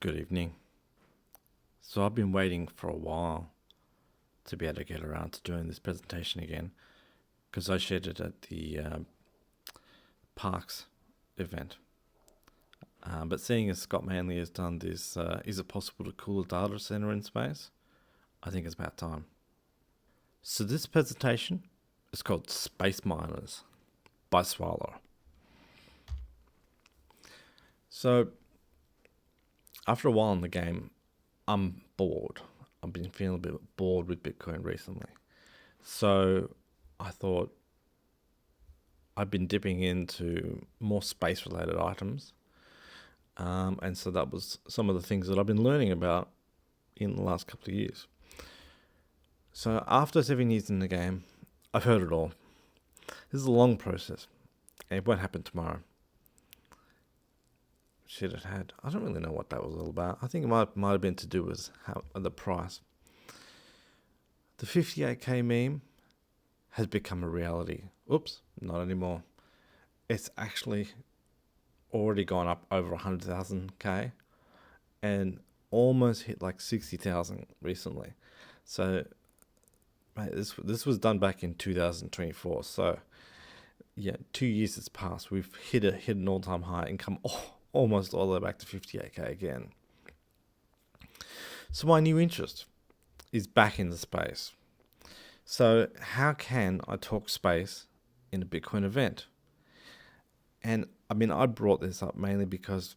Good evening. So I've been waiting for a while to be able to get around to doing this presentation again because I shared it at the Parks event. But seeing as Scott Manley has done this, is it possible to cool a data center in space? I think it's about time. So this presentation is called Space Miners by Swallow. So after a while in the game, I'm bored. I've been feeling a bit bored with Bitcoin recently. So I thought I've been dipping into more space related items. And so that was some of the things that I've been learning about in the last couple of years. So after 7 years in the game, I've heard it all. This is a long process, and it won't happen tomorrow. Shit, it had. I don't really know what that was all about. I think it might have been to do with the price. The 58k meme has become a reality. Oops, not anymore. It's actually already gone up over 100,000k and almost hit like 60,000 recently. So, mate, this was done back in 2024. So, yeah, 2 years has passed. We've hit an all time high and come almost all the way back to 58k again. So my new interest is back in the space. So how can I talk space in a Bitcoin event? And I mean, I brought this up mainly because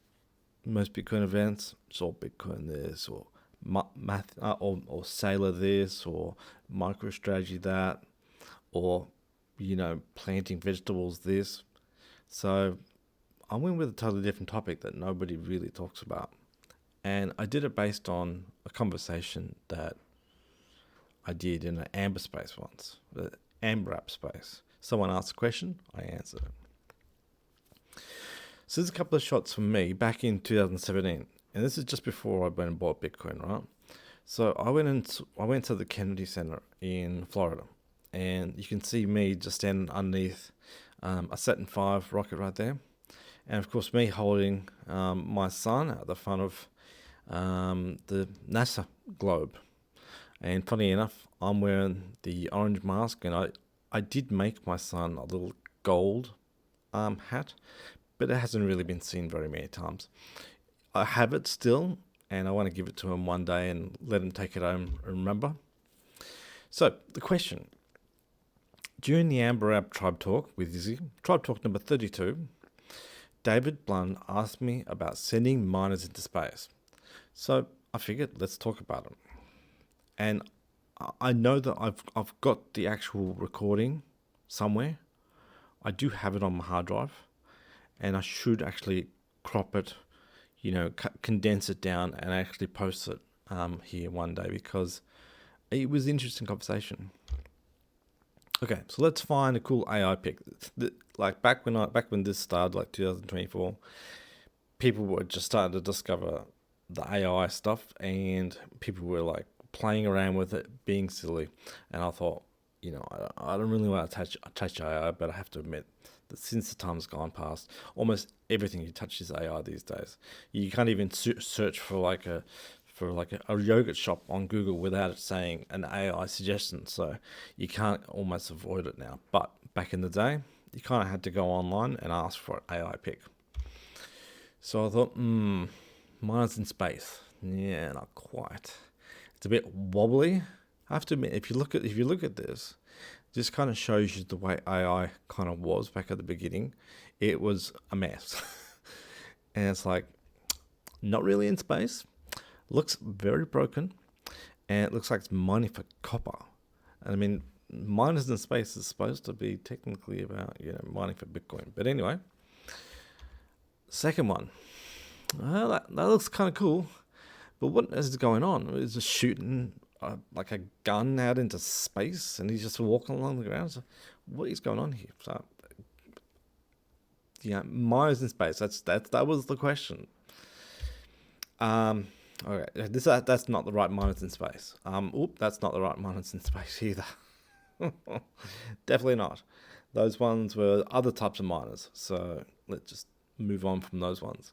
most Bitcoin events, it's all Bitcoin this or math or Sailor this or MicroStrategy that, or planting vegetables this. So I went with a totally different topic that nobody really talks about. And I did it based on a conversation that I did in an Amber space once, the Amber app space. Someone asked a question, I answered it. So there's a couple of shots from me back in 2017. And this is just before I went and bought Bitcoin, right? So I went to the Kennedy Center in Florida. And you can see me just standing underneath a Saturn V rocket right there. And of course, me holding my son at the front of the NASA globe. And funny enough, I'm wearing the orange mask, and I did make my son a little gold hat, but it hasn't really been seen very many times. I have it still, and I want to give it to him one day and let him take it home and remember. So, the question. During the Amber App Tribe Talk with Izzy, Tribe Talk number 32, David Blunt asked me about sending miners into space. So I figured, let's talk about it. And I know that I've got the actual recording somewhere. I do have it on my hard drive, and I should actually crop it, condense it down, and actually post it here one day because it was an interesting conversation. Okay, so let's find a cool AI pic. Like back when this started, like 2024, people were just starting to discover the AI stuff, and people were like playing around with it, being silly. And I thought, I don't really want to touch AI, but I have to admit that since the time's gone past, almost everything you touch is AI these days. You can't even search for like a yogurt shop on Google without it saying an AI suggestion. So you can't almost avoid it now. But back in the day, you kind of had to go online and ask for an AI pick. So I thought, miners in space. Yeah, not quite. It's a bit wobbly. I have to admit, if you look at this kind of shows you the way AI kind of was back at the beginning. It was a mess. And it's like, not really in space. Looks very broken, and it looks like it's mining for copper. And I mean, miners in space is supposed to be technically about mining for Bitcoin. But anyway, second one, well, that looks kind of cool. But what is going on? Is just shooting like a gun out into space, and he's just walking along the ground. So what is going on here? So yeah, miners in space. That was the question. Okay, that's not the right miners in space. That's not the right miners in space either. Definitely not. Those ones were other types of miners. So let's just move on from those ones.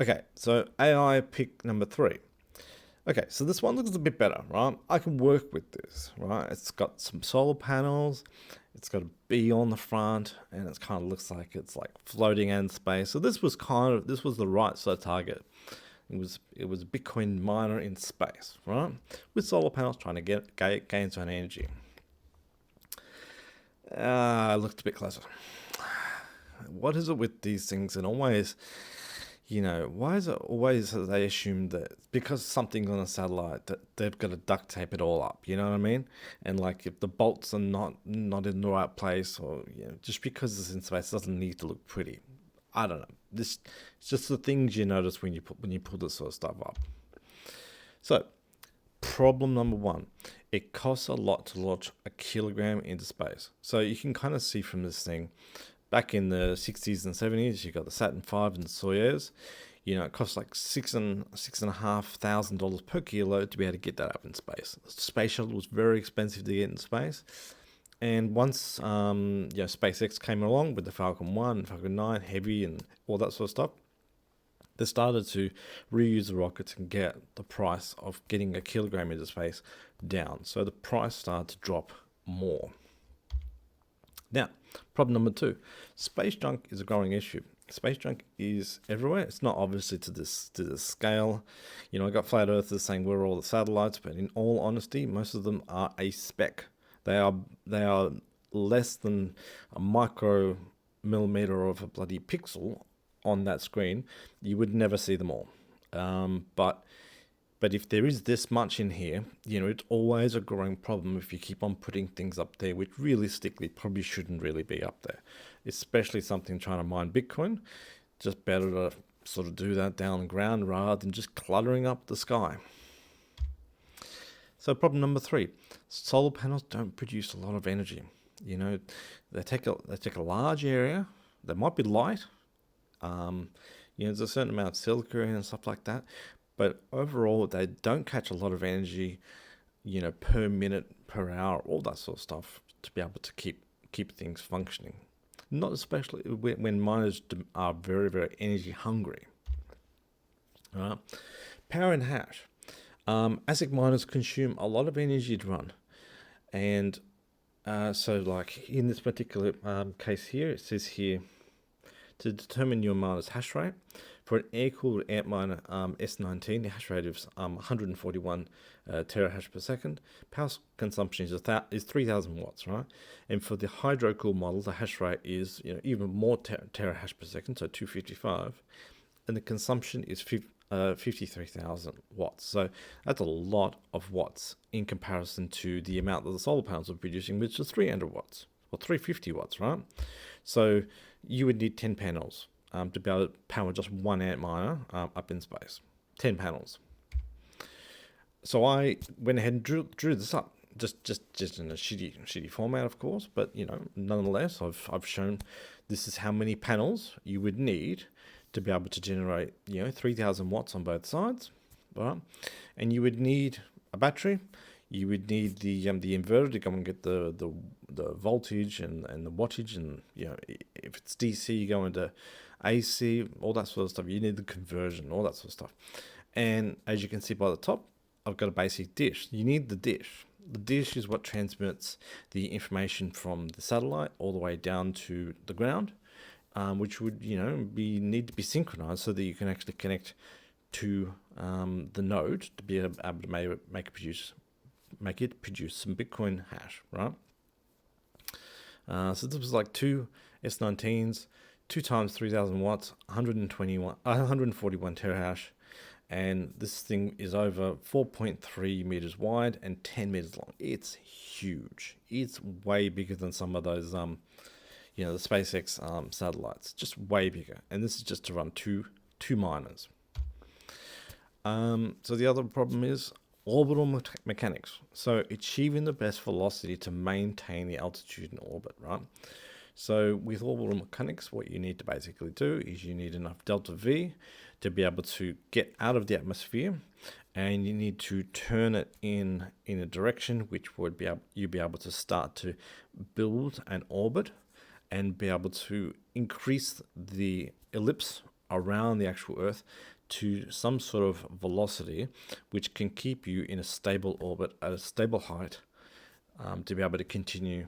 Okay, so AI pick number 3. Okay, so this one looks a bit better, right? I can work with this, right? It's got some solar panels, it's got a bee on the front, and it kind of looks like it's like floating in space. So this was the right sort of target. It was a Bitcoin miner in space, right? With solar panels trying to gain some energy. I looked a bit closer. What is it with these things? And always, why is it always that they assume that because something's on a satellite that they've got to duct tape it all up? You know what I mean? And like if the bolts are not in the right place, or just because it's in space doesn't need to look pretty. I don't know. This it's just the things you notice when you pull this sort of stuff up. So, problem number 1. It costs a lot to launch a kilogram into space. So you can kind of see from this thing, back in the 60s and 70s, you got the Saturn V and the Soyuz. It costs like $6,500 per kilo to be able to get that up in space. The space shuttle was very expensive to get in space. And once SpaceX came along with the Falcon 1, Falcon 9, Heavy, and all that sort of stuff, they started to reuse the rockets and get the price of getting a kilogram into space down. So the price started to drop more. Now, problem number 2, space junk is a growing issue. Space junk is everywhere. It's not obviously to this scale. I got flat earthers saying where are all the satellites, but in all honesty, most of them are a speck. They are less than a micromillimeter of a bloody pixel on that screen. You would never see them all. But if there is this much in here, it's always a growing problem if you keep on putting things up there, which realistically probably shouldn't really be up there, especially something trying to mine Bitcoin. Just better to sort of do that down the ground rather than just cluttering up the sky. So problem number 3, solar panels don't produce a lot of energy. They take a large area. They might be light. There's a certain amount of silica and stuff like that. But overall, they don't catch a lot of energy, per minute, per hour, all that sort of stuff to be able to keep things functioning. Not especially when miners are very, very energy hungry. Right? Power and hash. ASIC miners consume a lot of energy to run. And so like in this particular case here, it says here, to determine your miner's hash rate, for an air-cooled Antminer S19, the hash rate is 141 terahash per second. Power consumption is 3,000 watts, right? And for the hydro-cooled model, the hash rate is even more terahash per second, so 255, and the consumption is 53,000 watts. So that's a lot of watts in comparison to the amount that the solar panels are producing, which is 300 watts or 350 watts, right? So you would need 10 panels to be able to power just one Antminer up in space. 10 panels. So I went ahead and drew this up, just in a shitty format, of course, but nonetheless, I've shown this is how many panels you would need to be able to generate 3,000 watts on both sides, right? And you would need a battery. You would need the inverter to go and get the voltage and the wattage, and if it's DC, you go into AC, all that sort of stuff. You need the conversion, all that sort of stuff. And as you can see by the top, I've got a basic dish. You need the dish. The dish is what transmits the information from the satellite all the way down to the ground, which would need to be synchronized so that you can actually connect to the node to be able to make it produce some Bitcoin hash, right? So this was like 2 S19s, 2 times 3,000 watts, 141 terahash, and this thing is over 4.3 meters wide and 10 meters long. It's huge. It's way bigger than some of those, the SpaceX satellites. Just way bigger, and this is just to run two miners. So the other problem is orbital mechanics. So achieving the best velocity to maintain the altitude in orbit, right? So with orbital mechanics, what you need to basically do is you need enough delta V to be able to get out of the atmosphere, and you need to turn it in a direction which would you'd be able to start to build an orbit and be able to increase the ellipse around the actual Earth to some sort of velocity which can keep you in a stable orbit at a stable height, to be able to continue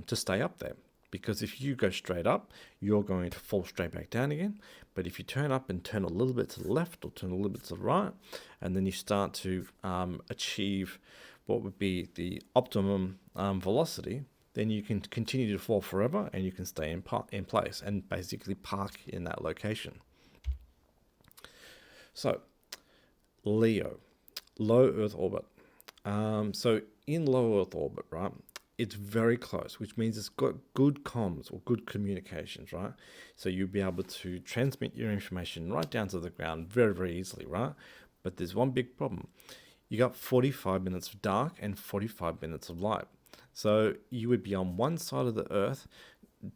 to stay up there. Because if you go straight up, you're going to fall straight back down again. But if you turn up and turn a little bit to the left or turn a little bit to the right, and then you start to achieve what would be the optimum velocity, then you can continue to fall forever and you can stay in place and basically park in that location. So, LEO, low Earth orbit. So in low Earth orbit, right, it's very close, which means it's got good comms or good communications, right? So you'll be able to transmit your information right down to the ground very, very easily, right? But there's one big problem. You got 45 minutes of dark and 45 minutes of light. So you would be on one side of the Earth,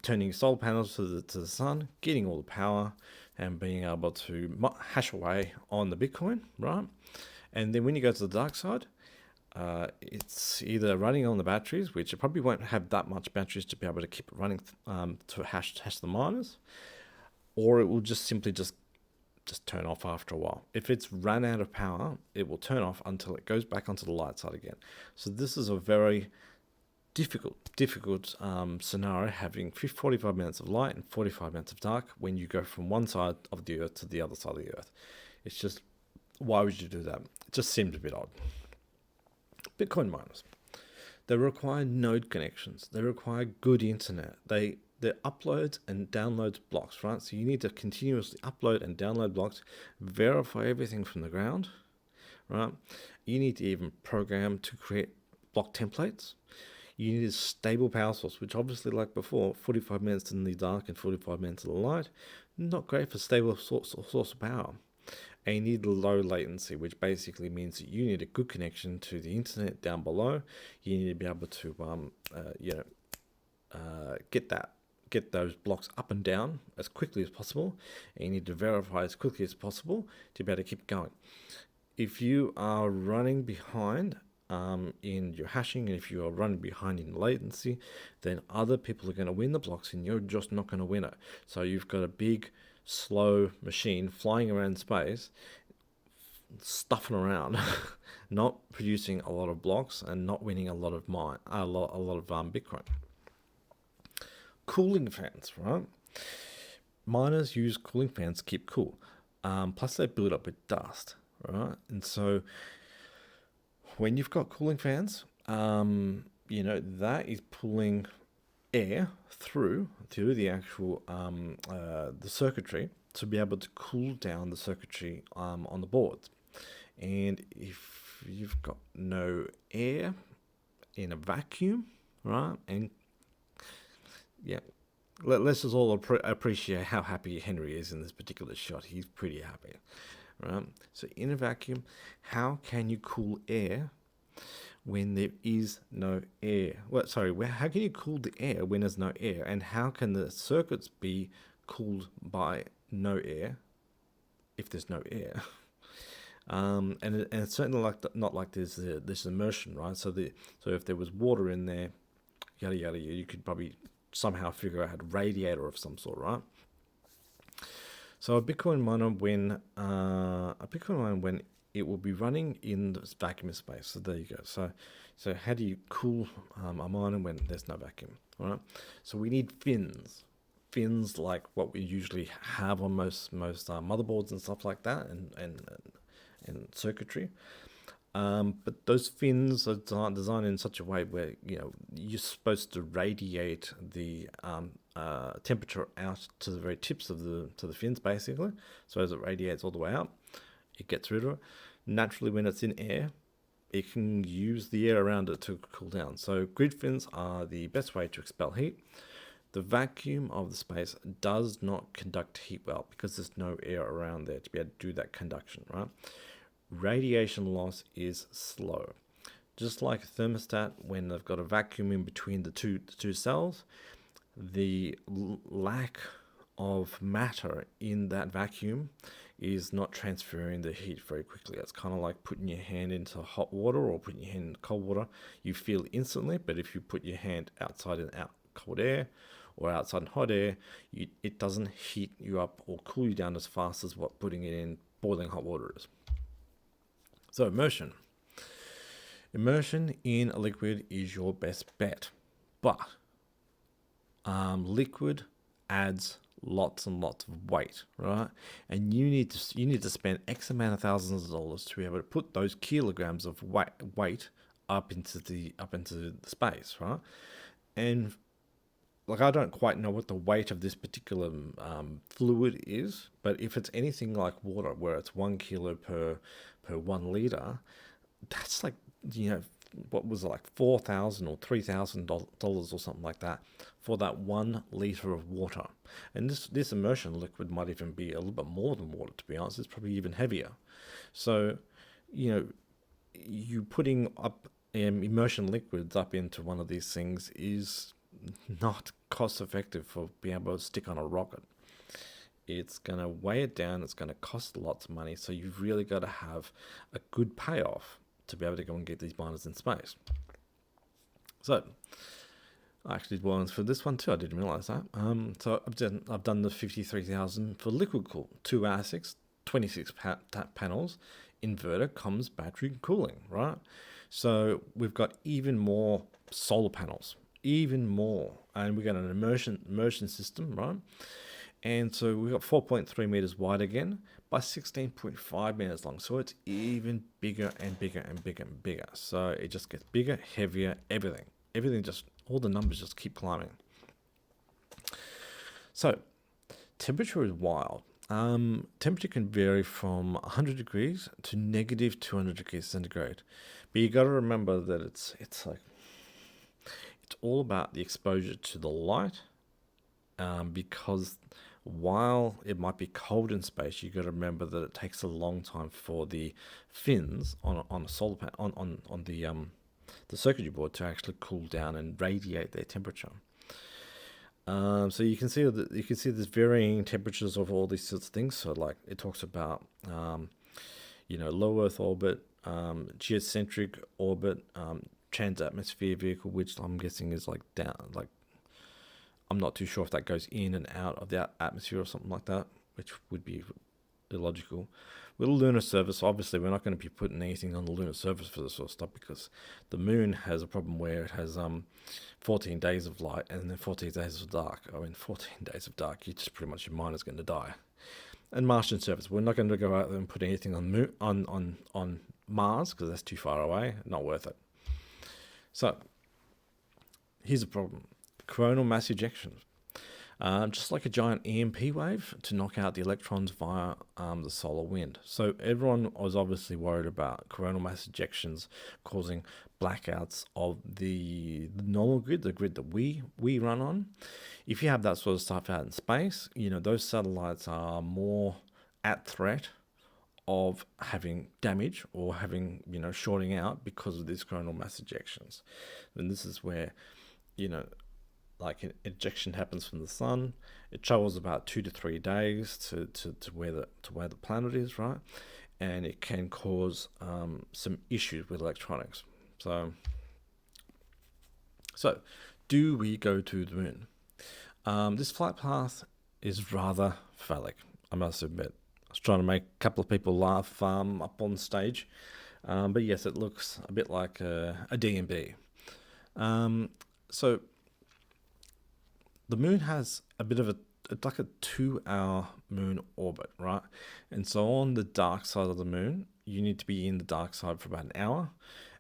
turning solar panels to the sun, getting all the power, and being able to hash away on the Bitcoin, right? And then when you go to the dark side, it's either running on the batteries, which it probably won't have that much batteries to be able to keep it running to hash the miners, or it will just simply just turn off after a while. If it's run out of power, it will turn off until it goes back onto the light side again. So this is a very difficult scenario, having 45 minutes of light and 45 minutes of dark when you go from one side of the Earth to the other side of the Earth. It's just, why would you do that? It just seems a bit odd. Bitcoin miners, they require node connections. They require good internet. They're uploads and downloads blocks, right? So you need to continuously upload and download blocks, verify everything from the ground, right? You need to even program to create block templates. You need a stable power source, which obviously, like before, 45 minutes in the dark and 45 minutes in the light, not great for stable source of power. And you need low latency, which basically means that you need a good connection to the internet down below. You need to be able to, get those blocks up and down as quickly as possible, and you need to verify as quickly as possible to be able to keep going. If you are running behind in your hashing, and if you are running behind in latency, then other people are going to win the blocks and you're just not going to win it. So you've got a big, slow machine flying around space, stuffing around, not producing a lot of blocks and not winning a lot of Bitcoin. Cooling fans, right? Miners use cooling fans to keep cool. Plus they build up with dust, right? And so when you've got cooling fans, that is pulling air through the actual the circuitry to be able to cool down the circuitry on the boards. And if you've got no air in a vacuum, right? And yeah, let's just all appreciate how happy Henry is in this particular shot. He's pretty happy, right? So in a vacuum, how can you cool air when there is no air? How can you cool the air when there's no air? And how can the circuits be cooled by no air if there's no air? And it's certainly not like there's this immersion, right? So if there was water in there, yada yada, you could probably somehow figure out a radiator of some sort, right? So a Bitcoin miner when it will be running in this vacuum space. So there you go. So how do you cool a miner when there's no vacuum, right? So we need fins like what we usually have on most motherboards and stuff like that, and circuitry. But those fins are designed in such a way where you're supposed to radiate the temperature out to the very tips of the fins, basically. So as it radiates all the way out, it gets rid of it. Naturally, when it's in air, it can use the air around it to cool down. So grid fins are the best way to expel heat. The vacuum of the space does not conduct heat well because there's no air around there to be able to do that conduction, right? Radiation loss is slow. Just like a thermostat, when they've got a vacuum in between the two cells, the lack of matter in that vacuum is not transferring the heat very quickly. It's kind of like putting your hand into hot water or putting your hand in cold water. You feel instantly, but if you put your hand outside in cold air or outside in hot air, it doesn't heat you up or cool you down as fast as what putting it in boiling hot water is. So immersion. Immersion in a liquid is your best bet, but liquid adds lots and lots of weight, right? And you need to spend X amount of thousands of dollars to be able to put those kilograms of weight up into the space, right? And like, I don't quite know what the weight of this particular fluid is, but if it's anything like water, where it's 1 kilo per 1 liter, that's like, what was it, like $4,000 or $3,000 or something like that for that 1 liter of water. And this immersion liquid might even be a little bit more than water, to be honest. It's probably even heavier. So, you putting up immersion liquids up into one of these things is not cost effective for being able to stick on a rocket. It's going to weigh it down. It's going to cost lots of money. So you've really got to have a good payoff to be able to go and get these miners in space. So I actually did one for this one too. I didn't realize that. So I've done the 53,000 for liquid cool, 2 ASICs, 26 panels, inverter, comms, battery cooling, right? So we've got even more solar panels, even more, and we got an immersion system, right? And so we've got 4.3 meters wide again by 16.5 meters long. So it's even bigger and bigger and bigger and bigger. So it just gets bigger, heavier, everything just, all the numbers just keep climbing. So temperature is wild. Temperature can vary from 100 degrees to negative 200 degrees centigrade. But you got to remember that it's all about the exposure to the light, because while it might be cold in space, you got to remember that it takes a long time for the fins on a solar panel on the circuitry board to actually cool down and radiate their temperature. So you can see there's varying temperatures of all these sorts of things. So like it talks about low Earth orbit, geocentric orbit, trans-atmosphere vehicle, which I'm guessing is like down, like, I'm not too sure if that goes in and out of the atmosphere or something like that, which would be illogical. With a lunar surface, obviously we're not going to be putting anything on the lunar surface for this sort of stuff, because the moon has a problem where it has 14 days of light and then 14 days of dark. 14 days of dark, you just pretty much, your mind is going to die. And Martian surface, we're not going to go out there and put anything on Mars, because that's too far away, not worth it. So here's a problem. Coronal mass ejection. Just like a giant EMP wave to knock out the electrons via the solar wind. So everyone was obviously worried about coronal mass ejections causing blackouts of the normal grid, the grid that we run on. If you have that sort of stuff out in space, those satellites are more at threat of having damage or having, shorting out because of these coronal mass ejections. And this is where, like an ejection happens from the sun. It travels about 2 to 3 days to where the planet is, right? And it can cause some issues with electronics. So do we go to the moon? This flight path is rather phallic, I must admit. I was trying to make a couple of people laugh up on stage, but yes, it looks a bit like a D&B. So the moon has a bit of it's like a 2-hour moon orbit, right? And so on the dark side of the moon, you need to be in the dark side for about an hour.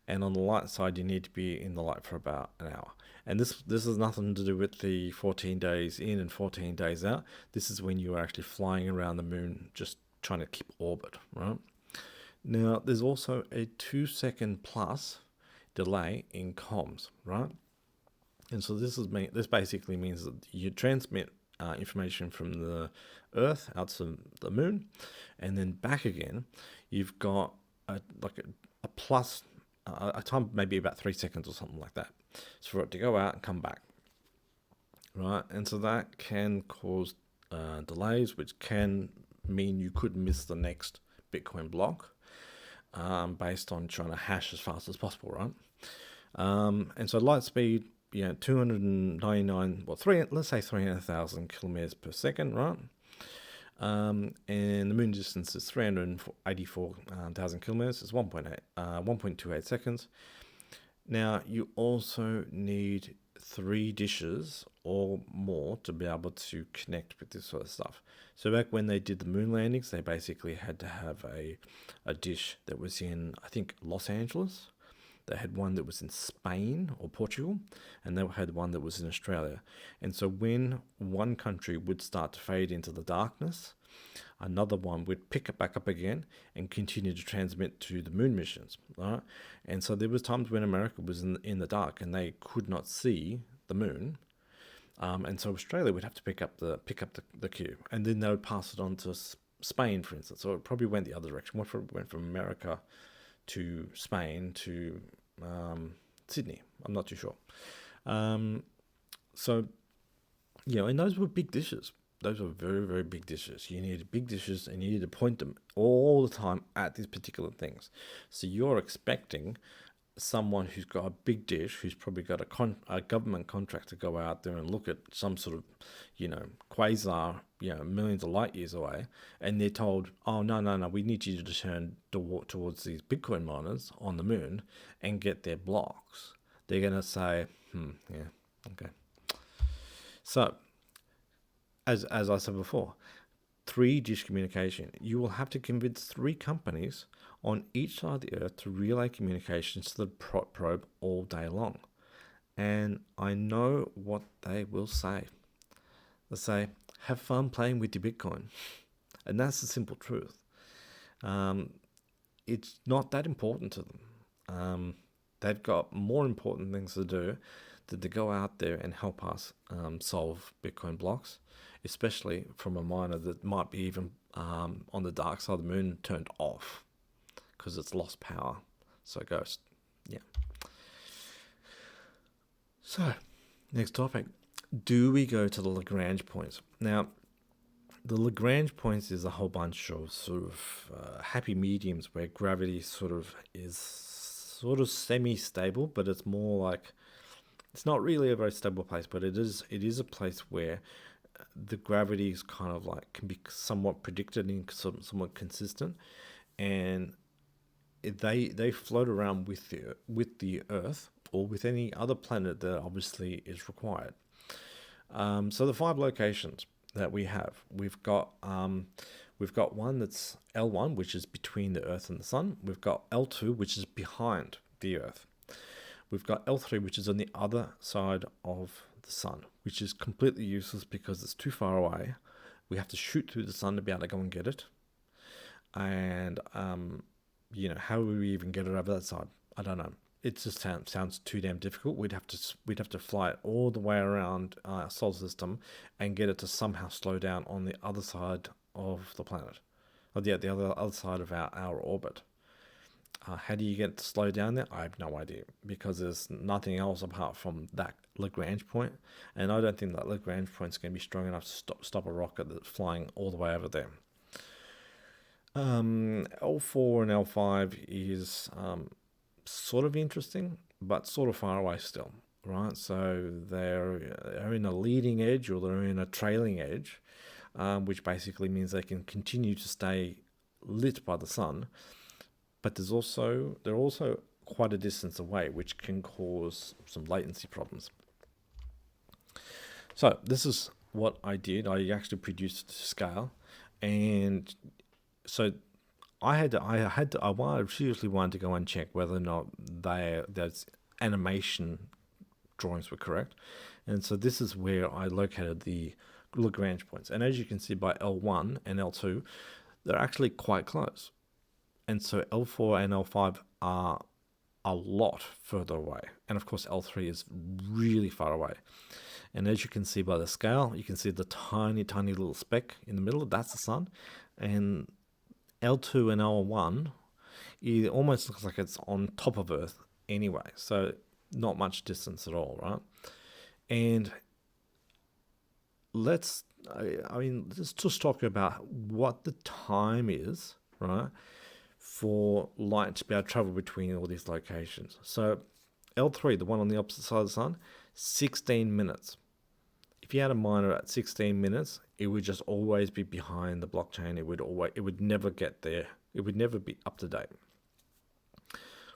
And on the light side, you need to be in the light for about an hour. And this has nothing to do with the 14 days in and 14 days out. This is when you're actually flying around the moon, just trying to keep orbit, right? Now, there's also a 2-second plus delay in comms, right? And so this basically means that you transmit information from the Earth out to the moon, and then back again. You've got a plus a time, maybe about 3 seconds or something like that, so for it to go out and come back, right? And so that can cause delays, which can mean you could miss the next Bitcoin block based on trying to hash as fast as possible, right? And so light speed, 299, let's say 300,000 kilometers per second, right? And the moon distance is 384,000 kilometers. It's 1.28 seconds. Now, you also need 3 dishes or more to be able to connect with this sort of stuff. So back when they did the moon landings, they basically had to have a dish that was in, I think, Los Angeles. They had one that was in Spain or Portugal, and they had one that was in Australia. And so when one country would start to fade into the darkness, another one would pick it back up again and continue to transmit to the moon missions. Right? And so there was times when America was in the dark and they could not see the moon. And so Australia would have to pick up the cue, and then they would pass it on to Spain, for instance. So it probably went the other direction. What went from America to Spain to Sydney? I'm not too sure. So and those were big dishes. Those were very, very big dishes. You needed big dishes, and you needed to point them all the time at these particular things. So you're expecting someone who's got a big dish, who's probably got a government contract to go out there and look at some sort of, quasar, millions of light years away, and they're told, oh, no, we need you to turn towards these Bitcoin miners on the moon and get their blocks. They're going to say, yeah, okay. So, as I said before, 3-dish communication. You will have to convince 3 companies on each side of the earth to relay communications to the probe all day long. And I know what they will say. They'll say, have fun playing with your Bitcoin. And that's the simple truth. It's not that important to them. They've got more important things to do than to go out there and help us solve Bitcoin blocks, especially from a miner that might be even on the dark side of the moon turned off because it's lost power. So it goes, yeah. So, next topic. Do we go to the Lagrange points? Now, the Lagrange points is a whole bunch of sort of happy mediums where gravity is semi-stable, but it's more like, it's not really a very stable place, but it is a place where the gravity is kind of like can be somewhat predicted and somewhat consistent, and they float around with the Earth or with any other planet that obviously is required. So the 5 locations that we have, we've got one that's L1, which is between the Earth and the Sun. We've got L2, which is behind the Earth. We've got L3, which is on the other side of the Sun, which is completely useless because it's too far away. We have to shoot through the Sun to be able to go and get it. And, how would we even get it over that side? I don't know. It just sounds too damn difficult. We'd have to fly it all the way around our solar system and get it to somehow slow down on the other side of the planet, or the other side of our orbit. How do you get it to slow down there? I have no idea, because there's nothing else apart from that Lagrange point, and I don't think that Lagrange point is going to be strong enough to stop a rocket that's flying all the way over there. L4 and L5 is sort of interesting, but sort of far away still, right? So they're in a leading edge, or they're in a trailing edge, which basically means they can continue to stay lit by the sun, but they're also quite a distance away, which can cause some latency problems. So this is what I did. I actually produced to scale, and so I seriously wanted to go and check whether or not those animation drawings were correct, and so this is where I located the Lagrange points. And as you can see by L1 and L2, they're actually quite close. And so L4 and L5 are a lot further away. And of course, L3 is really far away. And as you can see by the scale, you can see the tiny, tiny little speck in the middle. That's the sun. And L2 and L1, it almost looks like it's on top of Earth anyway. So not much distance at all, right? And let's just talk about what the time is, right, for light to be able to travel between all these locations. So L3, the one on the opposite side of the sun, 16 minutes. If you had a miner at 16 minutes, it would just always be behind the blockchain. It would never get there. It would never be up to date.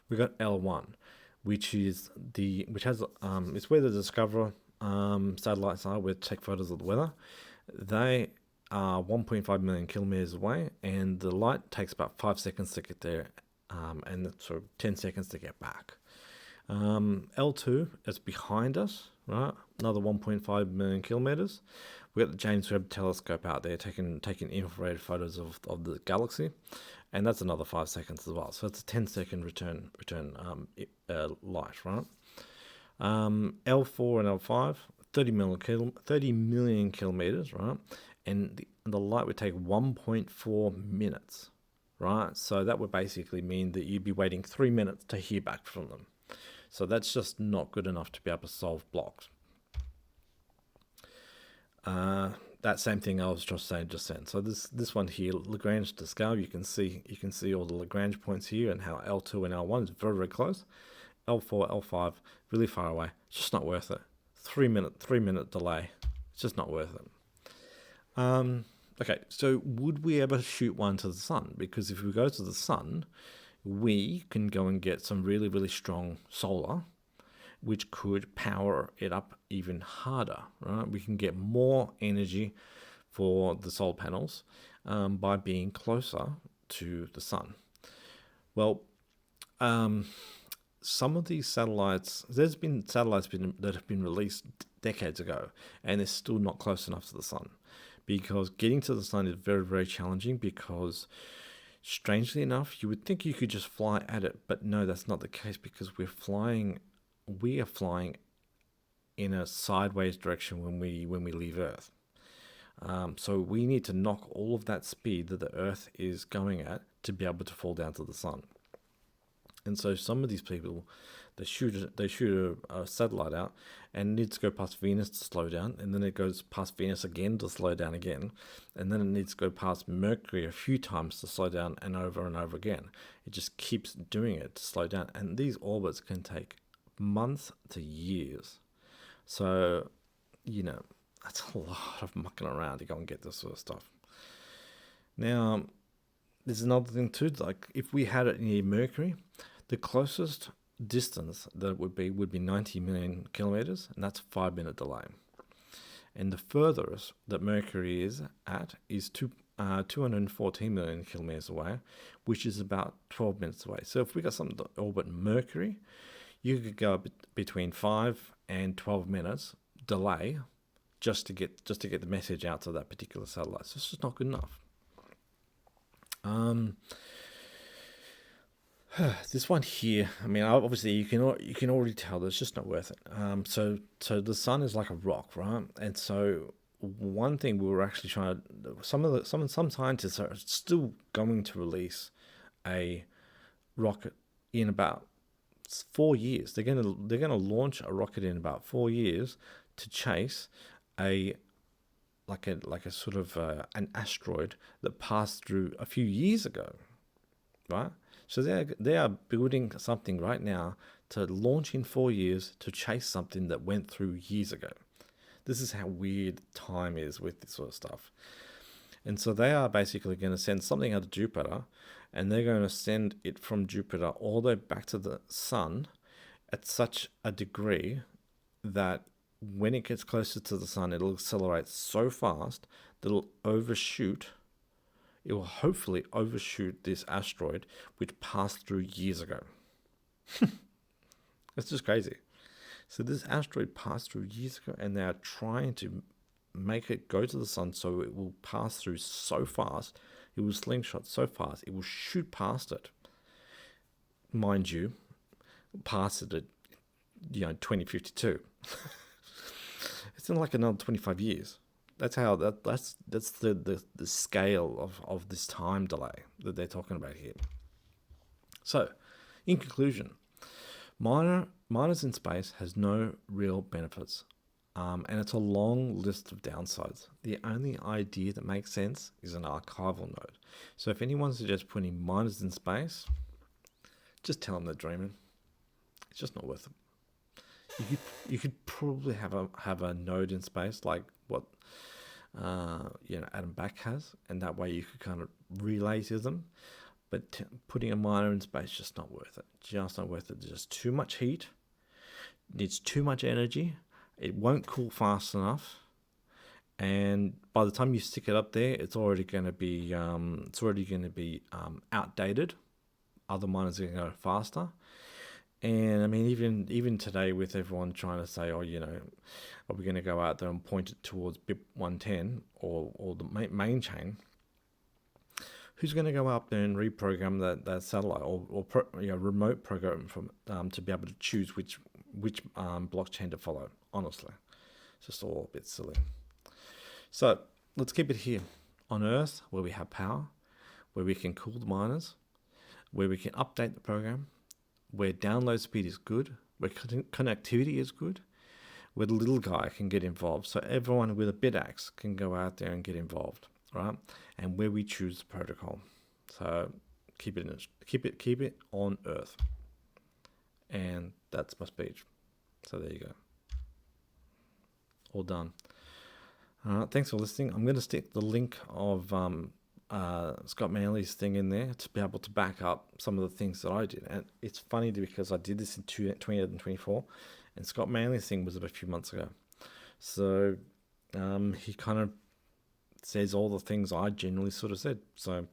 We got L1, which has it's where the Discoverer satellites are, where take photos of the weather. They are 1.5 million kilometers away, and the light takes about 5 seconds to get there, and sort of 10 seconds to get back. L2 is behind us, right? Another 1.5 million kilometers. We got the James Webb Telescope out there taking infrared photos of the galaxy, and that's another 5 seconds as well. So it's a 10-second return light, right? L4 and L5, 30 million kilometers, right? And the light would take 1.4 minutes, right? So that would basically mean that you'd be waiting 3 minutes to hear back from them. So that's just not good enough to be able to solve blocks. That same thing I was just saying just then. So this one here, Lagrange to scale, you can see all the Lagrange points here and how L2 and L1 is very, very close. L4, L5, really far away. It's just not worth it. 3 minute delay. It's just not worth it. Okay, so would we ever shoot one to the sun? Because if we go to the sun, we can go and get some really, really strong solar, which could power it up even harder, right? We can get more energy for the solar panels by being closer to the sun. Well, some of these satellites, there's been satellites that have been released decades ago, and they're still not close enough to the sun, because getting to the sun is very, very challenging, because strangely enough, you would think you could just fly at it, but no, that's not the case, because we are flying in a sideways direction when we leave Earth. So we need to knock all of that speed that the Earth is going at to be able to fall down to the sun. And so some of these people, they shoot a satellite out and needs to go past Venus to slow down, and then it goes past Venus again to slow down again, and then it needs to go past Mercury a few times to slow down, and over again. It just keeps doing it to slow down, and these orbits can take months to years. So, that's a lot of mucking around to go and get this sort of stuff. Now, there's another thing too, like if we had it near Mercury, the closest distance that would be 90 million kilometers, and that's a 5-minute delay. And the furthest that Mercury is at is 214 million kilometers away, which is about 12 minutes away. So if we got something to orbit Mercury, you could go between 5 and 12 minutes delay just to get the message out to that particular satellite. So it's just not good enough. This one here, I mean, obviously you can already tell that it's just not worth it. So the sun is like a rock, right? And so one thing we were actually trying to, some scientists are still going to release a rocket in about 4 years. They're gonna launch a rocket in about 4 years to chase a sort of an asteroid that passed through a few years ago, right? So they are building something right now to launch in 4 years to chase something that went through years ago. This is how weird time is with this sort of stuff. And so they are basically going to send something out of Jupiter, and they're going to send it from Jupiter all the way back to the sun at such a degree that when it gets closer to the sun, it'll accelerate so fast that it will hopefully overshoot this asteroid which passed through years ago. It's just crazy. So this asteroid passed through years ago, and they are trying to make it go to the sun so it will pass through so fast, it will slingshot so fast, it will shoot past it. Mind you, past it at 2052. It's in like another 25 years. That's the scale of this time delay that they're talking about here. So, in conclusion, miners in space has no real benefits, and it's a long list of downsides. The only idea that makes sense is an archival node. So if anyone suggests putting miners in space, just tell them they're dreaming. It's just not worth it. You could probably have a node in space like what Adam Back has, and that way you could kind of relay to them. But putting a miner in space is just not worth it. Just not worth it. There's just too much heat. Needs too much energy. It won't cool fast enough. And by the time you stick it up there, it's already going to be outdated. Other miners are going to go faster. And I mean, even today, with everyone trying to say, oh, are we going to go out there and point it towards BIP 110 or the main chain? Who's going to go up there and reprogram that satellite or remote program from to be able to choose which blockchain to follow? Honestly, it's just all a bit silly. So let's keep it here on Earth, where we have power, where we can cool the miners, where we can update the program, where download speed is good, where connectivity is good, where the little guy can get involved. So everyone with a BitAxe can go out there and get involved, right? And where we choose the protocol. So keep it on Earth. And that's my speech. So there you go. All done. All right, thanks for listening. I'm going to stick the link of Scott Manley's thing in there to be able to back up some of the things that I did. And it's funny because I did this in 2024, and Scott Manley's thing was a few months ago. So he kind of says all the things I generally sort of said. So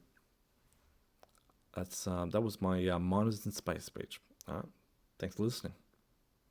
that was my Miners in Space speech. All right, thanks for listening.